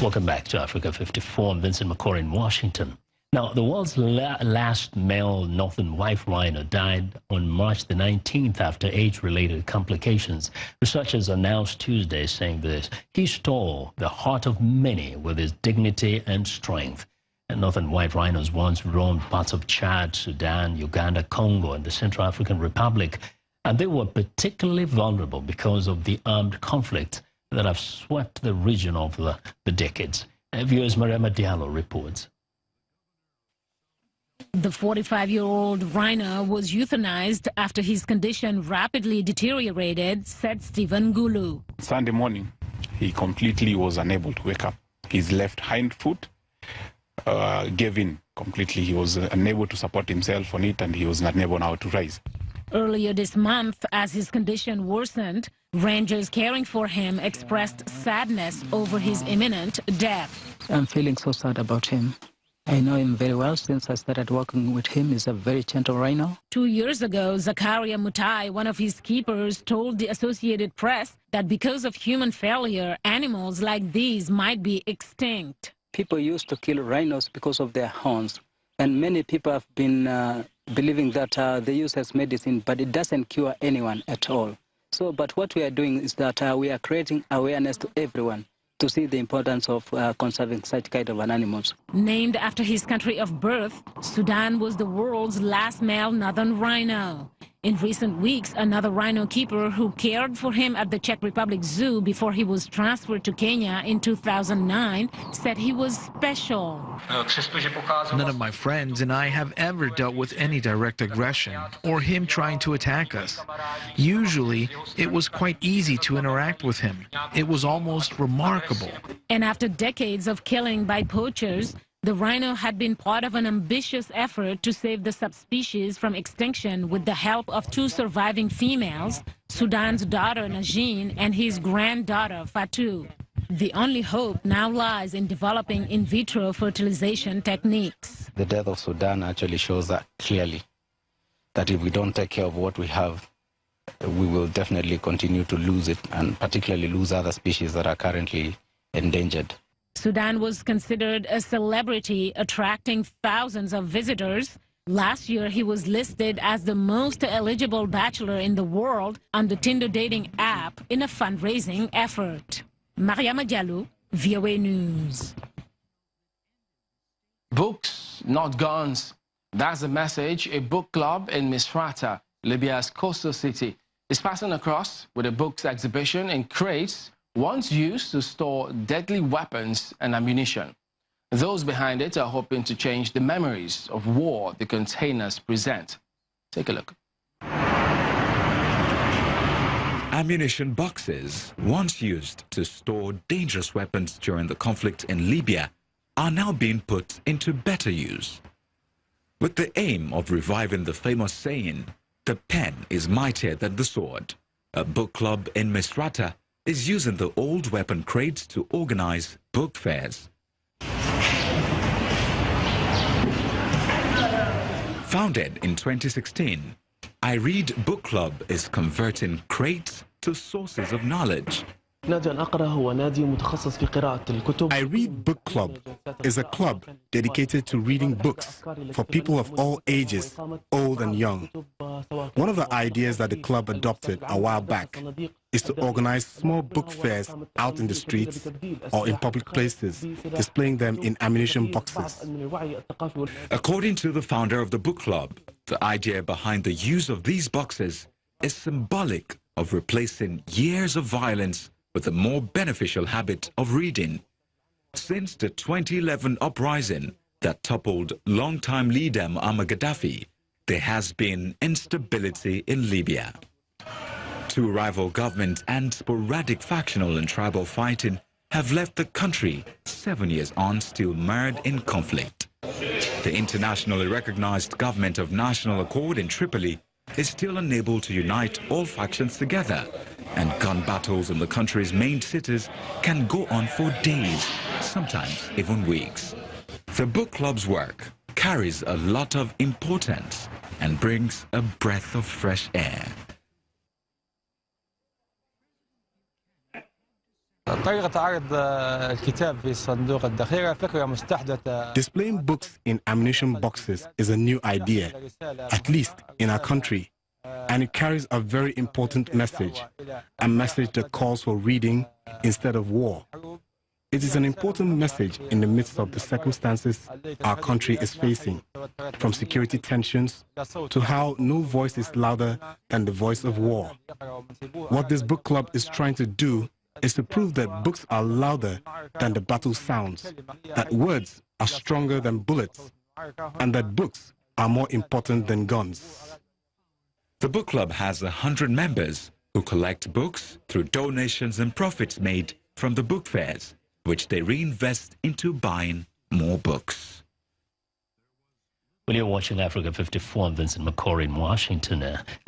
Welcome back to Africa 54. I'm Vincent McCoy in Washington. Now, the world's last male northern white rhino died on March the 19th after age-related complications. Researchers announced Tuesday saying this. He stole the heart of many with his dignity and strength. And northern white rhinos once roamed parts of Chad, Sudan, Uganda, Congo, and the Central African Republic. And they were particularly vulnerable because of the armed conflict that have swept the region over the decades. Viewers, Mariama Diallo reports. The 45-year-old rhino was euthanized after his condition rapidly deteriorated, said Stephen Gulu. Sunday morning, he completely was unable to wake up. His left hind foot gave in completely. He was unable to support himself on it, and he was not able now to rise. Earlier this month, as his condition worsened, rangers caring for him expressed sadness over his imminent death. I'm feeling so sad about him. I know him very well since I started working with him. He's a very gentle rhino. 2 years ago, Zakaria Mutai, one of his keepers, told the Associated Press that because of human failure, animals like these might be extinct. People used to kill rhinos because of their horns, and many people have been believing that they use as medicine, but it doesn't cure anyone at all. So, but what we are doing is that we are creating awareness to everyone to see the importance of conserving such kind of animals. Named after his country of birth, Sudan was the world's last male northern rhino. In recent weeks, another rhino keeper who cared for him at the Czech Republic Zoo before he was transferred to Kenya in 2009 said he was special. None of my friends and I have ever dealt with any direct aggression or him trying to attack us. Usually, it was quite easy to interact with him. It was almost remarkable. And after decades of killing by poachers, the rhino had been part of an ambitious effort to save the subspecies from extinction with the help of 2 surviving females, Sudan's daughter Najin and his granddaughter Fatou. The only hope now lies in developing in vitro fertilization techniques. The death of Sudan actually shows that clearly, that if we don't take care of what we have, we will definitely continue to lose it, and particularly lose other species that are currently endangered. Sudan was considered a celebrity, attracting thousands of visitors. Last year, he was listed as the most eligible bachelor in the world on the Tinder dating app in a fundraising effort. Mariama Diallo, VOA News. Books, not guns. That's the message a book club in Misrata, Libya's coastal city, is passing across with a books exhibition in crates once used to store deadly weapons and ammunition. Those behind it are hoping to change the memories of war the containers present. Take a look. Ammunition boxes, once used to store dangerous weapons during the conflict in Libya, are now being put into better use. With the aim of reviving the famous saying, "The pen is mightier than the sword," a book club in Misrata is using the old weapon crates to organize book fairs. Founded in 2016, I Read Book Club is converting crates to sources of knowledge. I Read Book Club is a club dedicated to reading books for people of all ages, old and young. One of the ideas that the club adopted a while back is to organize small book fairs out in the streets or in public places, displaying them in ammunition boxes. According to the founder of the book club, the idea behind the use of these boxes is symbolic of replacing years of violence with a more beneficial habit of reading. Since the 2011 uprising that toppled longtime leader Muammar Gaddafi, there has been instability in Libya. 2 rival governments and sporadic factional and tribal fighting have left the country 7 years on still mired in conflict. The internationally recognized government of National Accord in Tripoli is still unable to unite all factions together, and gun battles in the country's main cities can go on for days, sometimes even weeks. The book club's work carries a lot of importance and brings a breath of fresh air. Displaying books in ammunition boxes is a new idea, at least in our country, and it carries a very important message, a message that calls for reading instead of war. It is an important message in the midst of the circumstances our country is facing, from security tensions to how no voice is louder than the voice of war. What this book club is trying to do is to prove that books are louder than the battle sounds, that words are stronger than bullets, and that books are more important than guns. The book club has 100 members who collect books through donations and profits made from the book fairs, which they reinvest into buying more books. Well, you're watching Africa 54. I'm Vincent McCory in Washington.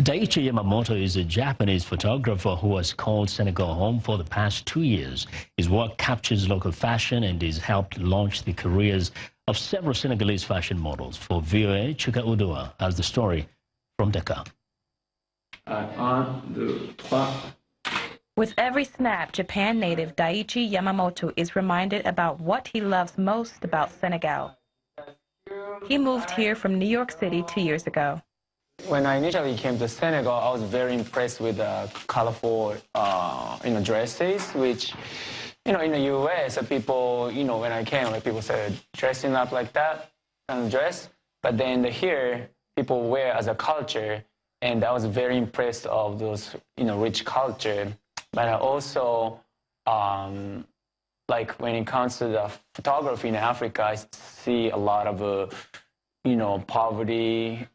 Daichi Yamamoto is a Japanese photographer who has called Senegal home for the past 2 years. His work captures local fashion and has helped launch the careers of several Senegalese fashion models. For VOA, Chika Udua has the story from Dakar. With every snap, Japan native Daichi Yamamoto is reminded about what he loves most about Senegal. He moved here from New York City 2 years ago. When I initially came to Senegal, I was very impressed with the colorful, dresses, which, in the U.S., people, when I came, people started dressing up like that kind of dress. But then here, people wear as a culture, and I was very impressed of those, rich culture. But I also, when it comes to the photography in Africa, I see a lot of, poverty,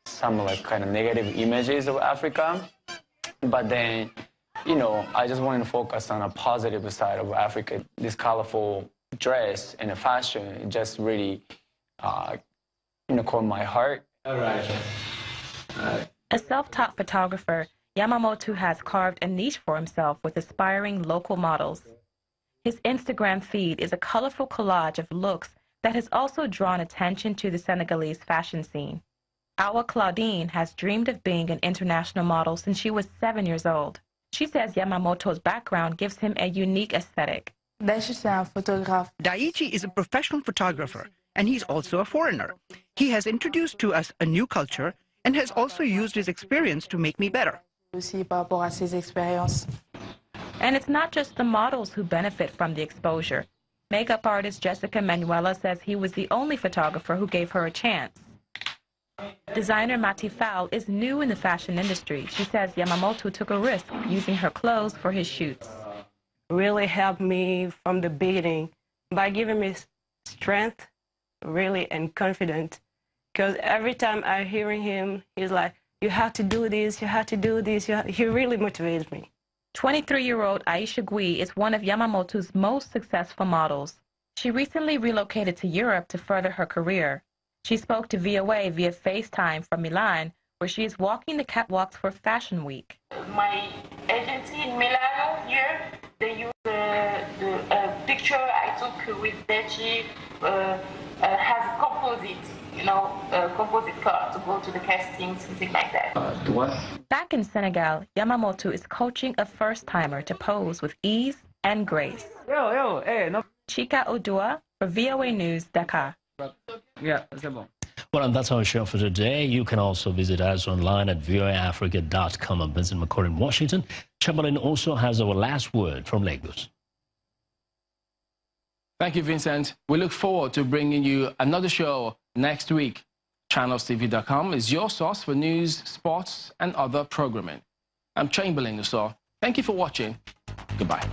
some kind of negative images of Africa. But then, I just wanted to focus on a positive side of Africa. This colorful dress and the fashion, it just really, caught my heart. All right. A self-taught photographer, Yamamoto has carved a niche for himself with aspiring local models. His Instagram feed is a colorful collage of looks that has also drawn attention to the Senegalese fashion scene. Awa Claudine has dreamed of being an international model since she was 7 years old. She says Yamamoto's background gives him a unique aesthetic. Daichi is a professional photographer, and he's also a foreigner. He has introduced to us a new culture and has also used his experience to make me better. And it's not just the models who benefit from the exposure. Makeup artist Jessica Manuela says he was the only photographer who gave her a chance. Designer Mati Fowl is new in the fashion industry. She says Yamamoto took a risk using her clothes for his shoots. Really helped me from the beginning by giving me strength, really, and confidence. Because every time I'm hearing him, he's like, you have to do this, you have to do this. He really motivates me. 23-year-old Aisha Gui is one of Yamamoto's most successful models. She recently relocated to Europe to further her career. She spoke to VOA via FaceTime from Milan, where she is walking the catwalks for Fashion Week. My agency in Milan here, they use the picture I took with Daichi has a composite, composite car to go to the casting, something like that. Back in Senegal, Yamamoto is coaching a first-timer to pose with ease and grace. Chika Odua for VOA News, Dakar. Well, and that's our show for today. You can also visit us online at voaafrica.com. I'm Vincent McCory in Washington. Chamberlain also has our last word from Lagos. Thank you, Vincent. We look forward to bringing you another show next week. ChannelsTV.com is your source for news, sports, and other programming. I'm Chamberlain Uso. Thank you for watching. Goodbye.